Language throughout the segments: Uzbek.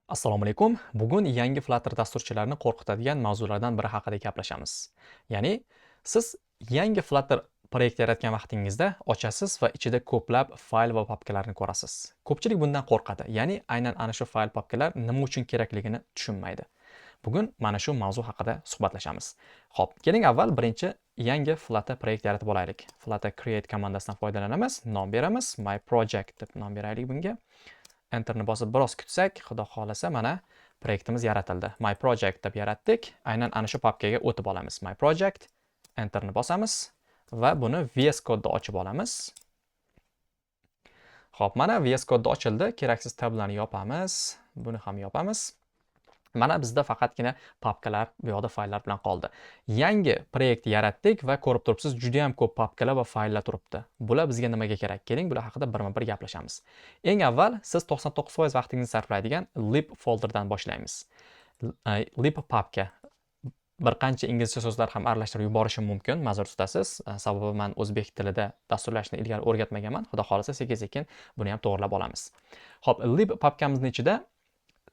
Assalomu alaykum. Bugun yangi Flutter dasturchilarini qo'rqitadigan mavzulardan biri haqida gaplashamiz. Ya'ni siz yangi Flutter proyekt yaratgan vaqtingizda ochasiz va ichida ko'plab fayl va papkalarni ko'rasiz. Ko'pchilik bundan qo'rqadi. Ya'ni aynan ana shu fayl papkalar nima uchun kerakligini tushunmaydi. Bugun mana shu mavzu haqida suhbatlashamiz. Xo'p, keling avval birinchi yangi Flutter proyekt yaratib olaylik. Flutter create komandasidan foydalanamiz, nom beramiz, my project deb nom beraylik bunga. Enterni bosib biroz kutsak, xudo xolasa mana proyektimiz yaratildi. My project deb yaratdik. Aynan ana shu papkaga o'tib olamiz. My project, enterni bosamiz va buni VS Code'da ochib olamiz. Xo'p, mana VS Code'da ochildi. Keraksiz tablarni yopamiz. Buni ham yopamiz. Mana bizda faqatgina papkalar, bu yoqda fayllar bilan qoldi. Yangi proyekt yaratdik va ko'rib turibsiz, juda ham ko'p papkalar va fayllar turibdi. Bular bizga nimaga kerak? Keling, bular haqida birma-bir gaplashamiz. Eng avval siz 99% vaqtingizni sarflaydigan lib folderdan boshlaymiz. Lib papka. Bir qancha inglizcha so'zlar ham aralashtirib yuborishim mumkin, ma'zur tutasiz. Sababi men o'zbek tilida dasturlashni ilgari o'rgatmaganman. Xudo xolasa sekin-sekin buni ham to'g'rilab olamiz. Xo'p, lib papkamizning ichida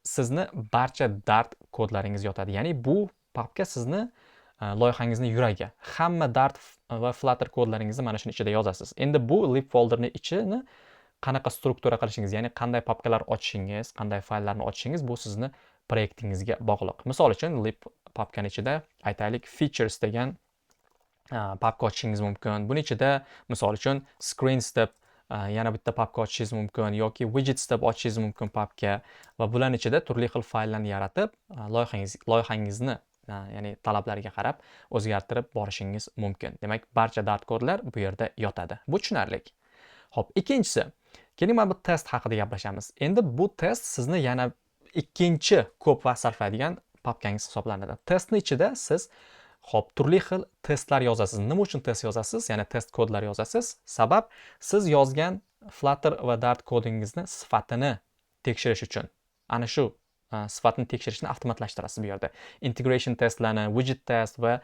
sizni barcha Dart kodlaringiz yotadi. Ya'ni bu papka sizni loyihangizni yuragi. Hamma Dart va Flutter kodlaringizni mana shuni ichida yozasiz. Endi bu lib folderni ichini qanaqa struktura qilishingiz, ya'ni qanday papkalar ochishingiz, qanday fayllarni ochishingiz bu sizni proyektingizga bog'liq. Misol uchun lib papkani ichida aytaylik features degan papka ochishingiz mumkin. Buning ichida misol uchun screens deb yana bitta papka ochishingiz mumkin yoki widgets deb ochishingiz mumkin papka va bularning ichida turli xil fayllarni yaratib loyihangizni ya'ni talablariga qarab o'zgartirib borishingiz mumkin. Demak, barcha Dart kodlar bu yerda yotadi. Bu tushunarli. Xo'p, ikkinchisi, keling mana bu test haqida gaplashamiz. Endi bu test sizni yana ikkinchi ko'p vaqt sarflaydigan papkangiz hisoblanadi. Testning ichida siz turli xil testlar yozasiz. Nima uchun test yozasiz? Ya'ni test kodlar yozasiz. Sabab siz yozgan Flutter va Dart kodingizni sifatini tekshirish uchun. Ana shu sifatni tekshirishni avtomatlashtirasiz bu yerda. Integration testlarni, widget test va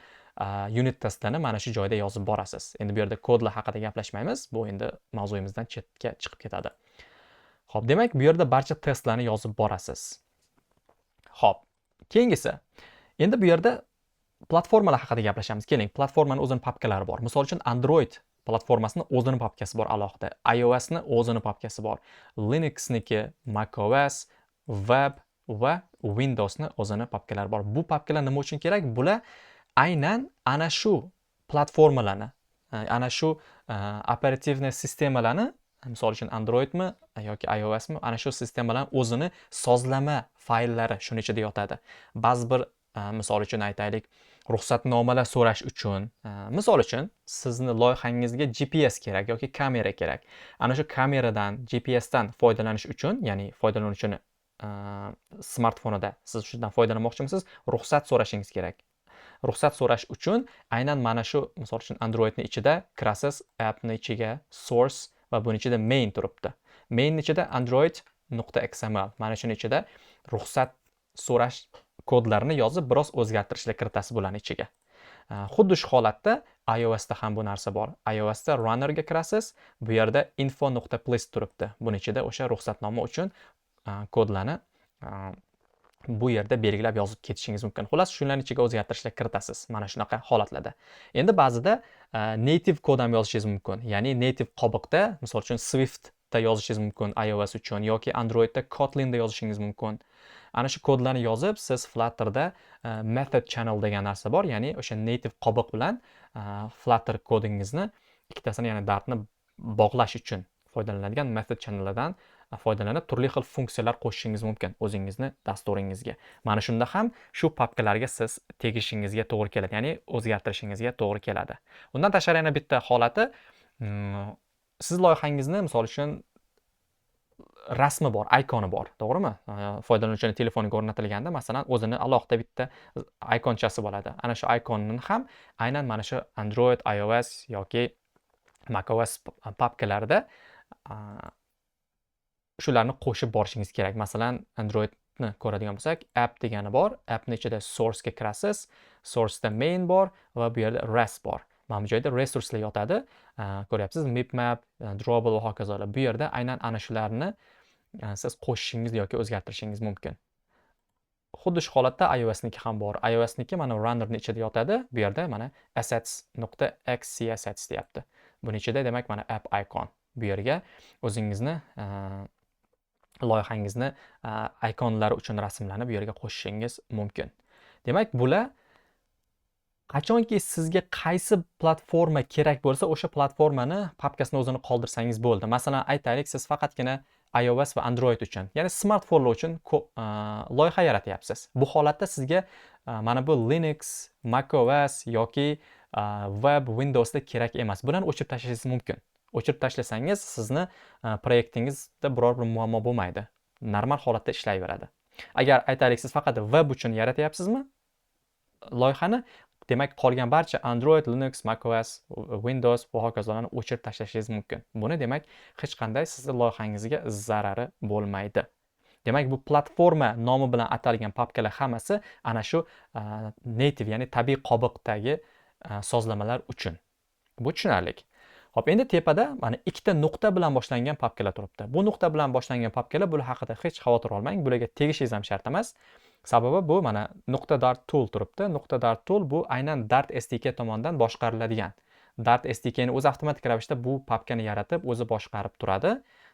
unit testlarni mana shu joyda yozib borasiz. Endi bu yerda kodlar haqida gaplashmaymiz. Bu endi mavzuyimizdan chetga chiqib ketadi. Xo'p, demak, bu yerda barcha testlarni yozib borasiz. Xo'p, keyingisi. Endi bu yerda platformalar haqida gaplashamiz. Keling, platformaning o'zining papkalari bor. Misol uchun Android platformasini o'zining papkasi bor alohida. iOSni o'zining papkasi bor. Linuxniki, macOS, Web va Windowsni o'zining papkalari bor. Bu papkalar nima uchun kerak? Bular aynan ana shu platformalarni, ana shu operativniy sistemalarni, misol uchun Androidmi yoki iOSmi, ana shu sistemalarning o'zining sozlama fayllari shuning ichida yotadi. Ba'zi bir misol uchun aytaylik, ruxsatnomalar so'rash uchun, misol uchun sizni loyihangizga GPS kerak yoki kamera kerak. Ana shu kameradan, GPSdan foydalanish uchun, ya'ni foydalanuvchini smartfonida siz shundan foydalanmoqchimisiz, ruxsat so'rashingiz kerak. Ruxsat so'rash uchun aynan mana shu, misol uchun Androidning ichida kirasiz, appning ichiga source va buning ichida main turibdi. Mainning ichida android.xml, mana shuning ichida ruxsat so'rash kodlarni yozib biroz o'zgartirishlar kiritasiz bularning ichiga. Xuddi shu holatda iOSda ham bu narsa bor. iOSda runnerga kirasiz, bu yerda info.place turibdi. Buning ichida o'sha ruxsatnoma uchun kodlarni bu yerda belgilab yozib ketishingiz mumkin. Xullas, shularning ichiga o'zgartirishlar kiritasiz mana shunaqa holatlarda. Endi ba'zida native kod ham yozishingiz mumkin. Ya'ni native qobiqda, misol uchun Swiftda yozishingiz mumkin iOS uchun yoki Androidda Kotlinda yozishingiz mumkin. Ana shu kodlarni yozib, siz Flutterda method channel degan narsa bor, ya'ni o'sha native qobiq bilan Flutter kodingizni ikkitasini, ya'ni Dartni bog'lash uchun foydalanadigan method channellardan foydalanib turli xil funksiyalar qo'shishingiz mumkin o'zingizni dasturingizga. Mana shunda ham shu papkalarga siz tegishingizga to'g'ri keladi, ya'ni o'zgartirishingizga to'g'ri keladi. Undan tashqari yana bitta holati, siz loyihangizni misol uchun rasmi bor, ikoni bor, to'g'rimi? Foydalanuvchining telefoniga o'rnatilganda, masalan, o'zini alohida bitta ikonchasi bo'ladi. Ana shu ikonni ham aynan mana shu Android, iOS yoki macOS papkalarida shularni qo'shib borishingiz kerak. Masalan, Androidni ko'radigan bo'lsak, app degani bor. Appning ichida source ga kirasiz. Source'da main bor va bu yerda res bor. Mana bu joyda resurslar yotadi. Ko'ryapsiz, Mipmap, Drawable va hokazolar. Bu yerda aynan ana shularni siz qo'shishingiz yoki o'zgartirishingiz mumkin. Xuddi shu holatda iOSniki ham bor. iOSniki mana runnerning ichida yotadi. Bu yerda mana assets.xcsets deyapti. Buning ichida demak mana app icon. Bu yerga o'zingizni loyihangizni ikonlari uchun rasmlarni bu yerga qo'shishingiz mumkin. Demak, bular qachonki sizga qaysi platforma kerak bo'lsa, o'sha platformani papkasini o'zini qoldirsangiz bo'ldi. Masalan, aytaylik, siz faqatgina iOS va Android uchun, ya'ni smartfonlar uchun loyiha yaratyapsiz. Bu holatda sizga mana bu Linux, macOS yoki web, Windowsda kerak emas. Bularni o'chirib tashlashingiz mumkin. O'chirib tashlasangiz, sizni proyektingizda biror bir muammo bo'lmaydi. Normal holatda ishlayveradi. Agar aytaylik, siz faqat web uchun yaratyapsizmi loyihani, demak qolgan barcha Android, Linux, macOS, Windows va hokazolarni o'chirib tashlashingiz mumkin. Buni demak hech qanday sizni loyihangizga zarari bo'lmaydi. Demak, bu platforma nomi bilan atalgan papkalar hammasi ana shu native, ya'ni tabiiy qobiqdagi sozlamalar uchun. Bu tushunarli. Hop, endi tepada mana ikkita nuqta bilan boshlangan papkalar turibdi. Bu nuqta bilan boshlangan papkalar, bular haqida hech xavotir olmang. Bularga tegishingiz ham shart emas. Sababi bu mana nuqta Dart tool turibdi. Nuqta Dart tool bu aynan Dart SDK tomonidan boshqariladigan. Dart SDK ni o'zi avtomatik ravishda bu papkani yaratib, o'zi boshqarib turadi.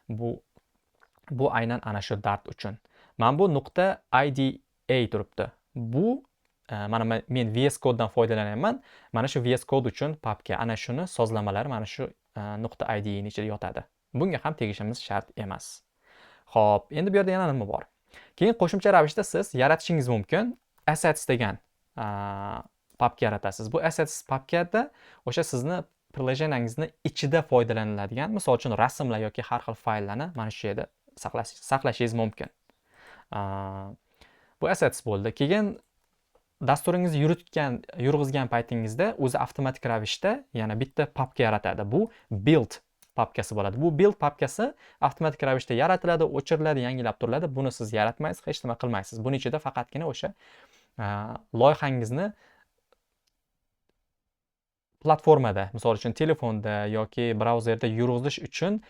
Bu aynan ana shu Dart uchun. Mana bu nuqta IDA turibdi. Bu mana men VS Code'dan foydalanyapman. Mana shu VS Code uchun papka, ana shuni sozlamalari mana shu nuqta IDA ni ichida yotadi. Bunga ham tegishimiz shart emas. Xo'p, endi bu yerda yana nima bor? Keyin qo'shimcha ravishda siz yaratishingiz mumkin. Assets degan papka yaratasiz. Bu assets papkada o'sha sizni prilojenangizni ichida foydalaniladigan, misol uchun rasmlar yoki har xil fayllarni mana shu yerda saqlashingiz mumkin. Bu assets bo'ldi. Keyin dasturingizni yurg'izgan paytingizda o'zi avtomatik ravishda yana bitta papka yaratadi. Bu build papkasi bo'ladi. Bu build papkasi avtomatik ravishda yaratiladi, o'chiriladi, yangilab turiladi. Buni siz yaratmaysiz, hech nima qilmaysiz. Buning ichida faqatgina o'sha loyihangizni platformada, misol uchun telefonda yoki brauzerda yurg'izish uchun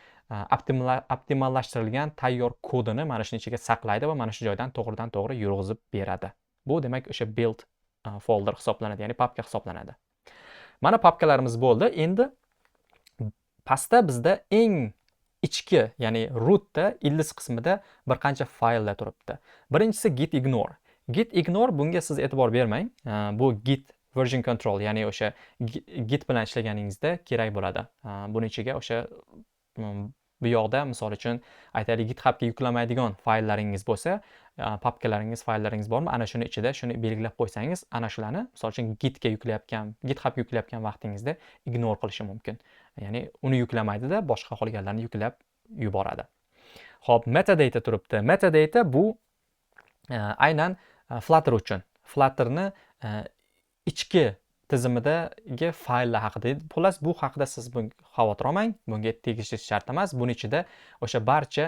optimallashtirilgan tayyor kodini mana shuning ichiga saqlaydi va mana shu joydan to'g'ridan-to'g'ri yurg'izib beradi. Bu demak o'sha build folder hisoblanadi, ya'ni papka hisoblanadi. Mana papkalarimiz bo'ldi. Endi pastda bizda eng ichki, ya'ni rootda, ildiz qismida bir qancha fayllar turibdi. Birinchisi git ignore. Git ignore, bunga siz e'tibor bermang. Bu git version control, ya'ni o'sha git bilan ishlaganingizda kerak bo'ladi. Buning ichiga o'sha bu yoqda misol uchun aytaylik GitHubga yuklamaydigan fayllaringiz bo'lsa, papkalaringiz, fayllaringiz bormi? Ana shuni ichida shuni belgilab qo'ysangiz, ana shularni misol uchun GitHubga yuklayotgan vaqtingizda ignore qilishi mumkin. Ya'ni uni yuklamaydi-da, boshqa qolganlarni yuklab yuboradi. Xo'p, metadata turibdi. Metadata bu aynan Flutter uchun. Flutterni ichki tizimidagi fayllar haqida. Xullas, bu haqida siz xavotir olmang. Bunga tegishingiz shart emas. Buning ichida o'sha barcha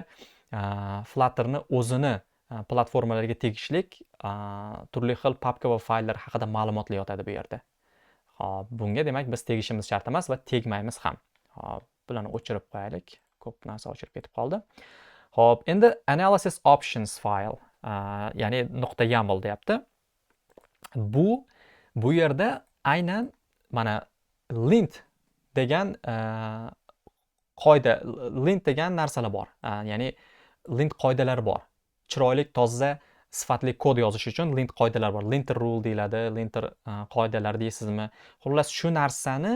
Flutterni o'zini platformalarga tegishlik turli xil papka va fayllar haqida ma'lumotlar yotadi bu yerda. Xo'p, bunga demak biz tegishimiz shart emas va tegmaymiz ham. Xo'p, bularni o'chirib qo'yaylik. Ko'p narsa o'chirib ketib qoldi. Xo'p, endi analysis options file, ya'ni .yaml deyapti. Bu yerda aynan mana lint degan qoida, lint degan narsalar bor. Ya'ni lint qoidalari bor. Chiroyli, toza, sifatli kod yozish uchun lint qoidalar bor. Linter rule deyiladi, linter qoidalari deysizmi? Xullas, shu narsani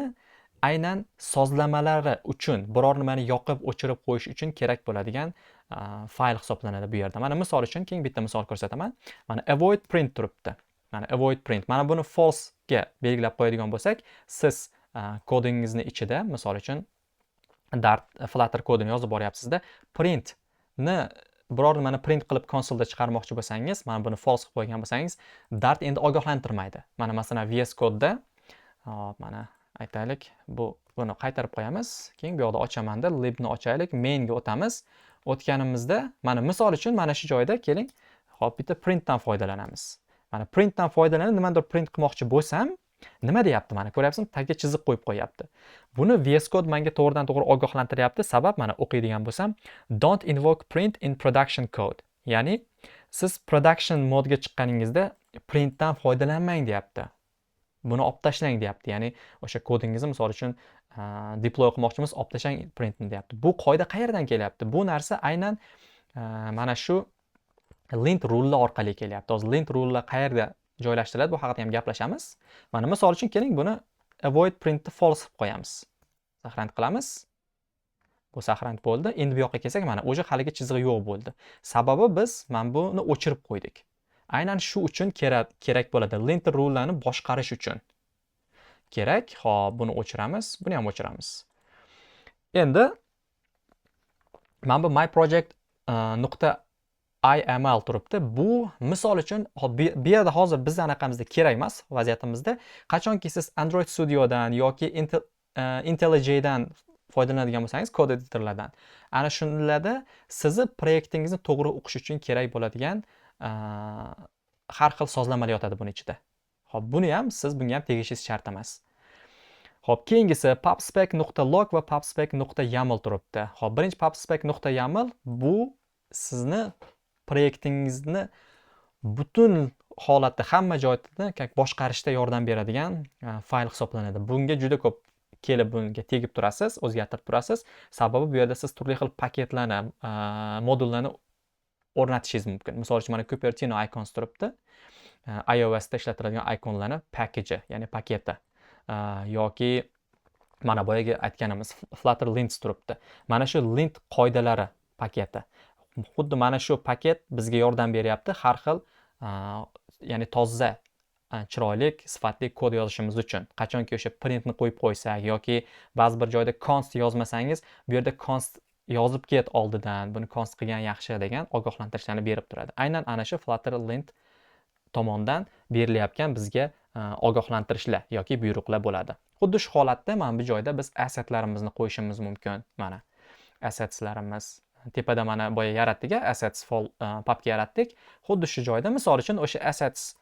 aynan sozlamalari uchun, biror nimani yoqib, o'chirib qo'yish uchun kerak bo'ladigan fayl hisoblanadi bu yerda. Mana misol uchun keng bitta misol ko'rsataman. Mana avoid print turibdi. Mana avoid print. Mana buni false ga belgilab qo'yadigan bo'lsak, siz kodingizni ichida, misol uchun Dart Flutter kodini yozib boryapsizda, printni biror nimani print qilib konsolda chiqarmoqchi bo'lsangiz, mana buni false qilib qo'ygan bo'lsangiz, Dart endi ogohlantirmaydi. Mana masalan VS Code'da, mana aytaylik, buni qaytarib qo'yamiz. Keyin bu yoqda ochamanda, libni ochaylik, mainga o'tamiz. O'tganimizda, mana misol uchun mana shu joyda keling, hop, bitta printdan foydalanamiz. Mana printdan foydalanib, nimadir print qilmoqchi bo'lsam, nima deyapti? Mana ko'ryapsizmi? Tagga chiziq qo'yib qo'yapti. Buni VS Code menga to'g'ridan-to'g'ri ogohlantiryapti. Sabab mana o'qiydigan bo'lsam, don't invoke print in production code. Ya'ni Siz production modga chiqqaningizda printdan foydalanmang deyapti. Buni olib tashlang deyapti. Ya'ni o'sha kodingizni misol uchun deploy qilmoqchimiz, olib tashlang printni deyapti. Bu qoida qayerdan kelyapti? Bu narsa aynan mana shu lint rule orqali kelyapti. Hozir lint rule qayerda joylashtiriladi, bu haqida ham gaplashamiz. Mana misol uchun keling buni avoid printni false qilib qo'yamiz. Saqlanib qilamiz. Bu saqlanib bo'ldi. Endi bu yoqqa kelsak, mana o'sha haligi chizig'i yo'q bo'ldi. Sababi biz mana buni o'chirib qo'ydik. Aynan shu uchun kerak bo'ladi. Lint rule'larni boshqarish uchun kerak. Xo'p, buni o'chiramiz, buni ham o'chiramiz. Endi mana bu my project .iml turibdi. Bu misol uchun bu yerda hozir biz anaqamizda kerak emas vaziyatimizda. Qachonki siz Android Studiodan yoki IntelliJ'dan foydalanadigan bo'lsangiz, kod editorlardan, ana shunlarda sizni proyektingizni to'g'ri o'qish uchun kerak bo'ladigan har xil sozlamalar yotadi buning ichida. Xo'p, buni ham siz bunga ham tegishingiz shart emas. Xo'p, keyingisi pubspec.log va pubspec.yaml turibdi. Xo'p, birinchi pubspec.yaml bu sizni proyektingizni butun holatda hamma joyda boshqarishda yordam beradigan fayl hisoblanadi. Bunga juda ko'p kelib bunga tegib turasiz, o'zgartirib turasiz. Sababi bu yerda siz turli xil paketlarni, modullarni o'rnatishingiz mumkin. Misol uchun mana Cupertino icons turibdi. iOSda ishlatiladigan ikonlarni package, ya'ni paketi. Yoki mana boyagi aytganimiz Flutter lints turibdi. Mana shu lint qoidalari paketi. Xuddi mana shu paket bizga yordam beryapti har xil, ya'ni toza, chiroyli, sifatli kod yozishimiz uchun. Qachonki o'sha printni qo'yib qo'ysak yoki ba'zi bir joyda const yozmasangiz, bu yerda const yozib ket oldidan, buni const qilgan yaxshi degan ogohlantirishlarni berib turadi. Aynan ana shu Flutter lint tomonidan berilayotgan bizga ogohlantirishlar yoki buyruqlar bo'ladi. Xuddi shu holatda mana bu joyda biz assetlarimizni qo'yishimiz mumkin. Mana assetslarimiz tepada mana boya yaratdik, assets papka yaratdik. Xuddi shu joyda misol uchun o'sha assets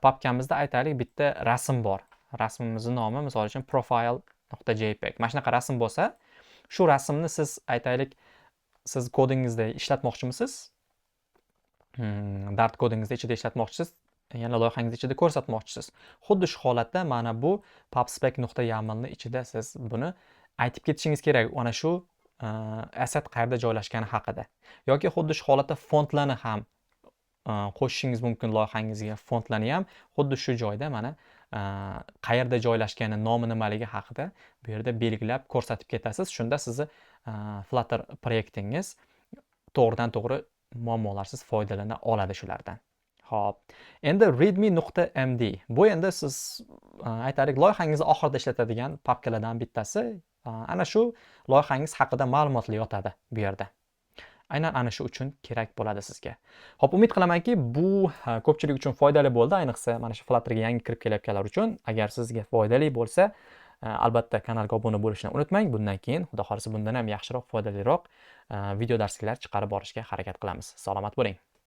papkamizda aytaylik bitta rasm bor. Rasmimizning nomi misol uchun profile.jpg. Mana shunaqa rasm bo'lsa, shu rasmni siz aytaylik siz kodingizda ishlatmoqchimisiz? Dart kodingizda ichida ishlatmoqchisiz, yana loyihangiz ichida ko'rsatmoqchisiz. Xuddi shu holatda mana bu pubspec.yaml ni ichida siz buni aytib ketishingiz kerak, ana shu asset qayerda joylashgani haqida. Yoki xuddi shu holatda fontlarni ham qo'shishingiz mumkin loyihangizga. Fontlarni ham xuddi shu joyda mana qayerda joylashgani, nomi nimaligi haqida bu yerda belgilab ko'rsatib ketasiz. Shunda sizni Flutter proyektingiz to'g'ridan to'g'ri muammolarsiz foydalana oladi shulardan. Xo'p. Endi readme.md. Bu endi siz aytaylik loyihangizni oxirida ishlatadigan papkalardan bittasi. Ana shu loyihangiz haqida ma'lumotlar yotadi bu yerda. Aynan ana shu uchun kerak bo'ladi sizga. Xo'p, umid qilamanki, bu ko'pchilik uchun foydali bo'ldi, ayniqsa mana shu Flutterga yangi kirib kelayotganlar uchun. Agar sizga foydali bo'lsa, albatta kanalga obuna bo'lishni unutmang. Bundan keyin, xudo xolisa, bundan ham yaxshiroq, foydaliroq video darsliklar chiqarib borishga harakat qilamiz. Salomat bo'ling.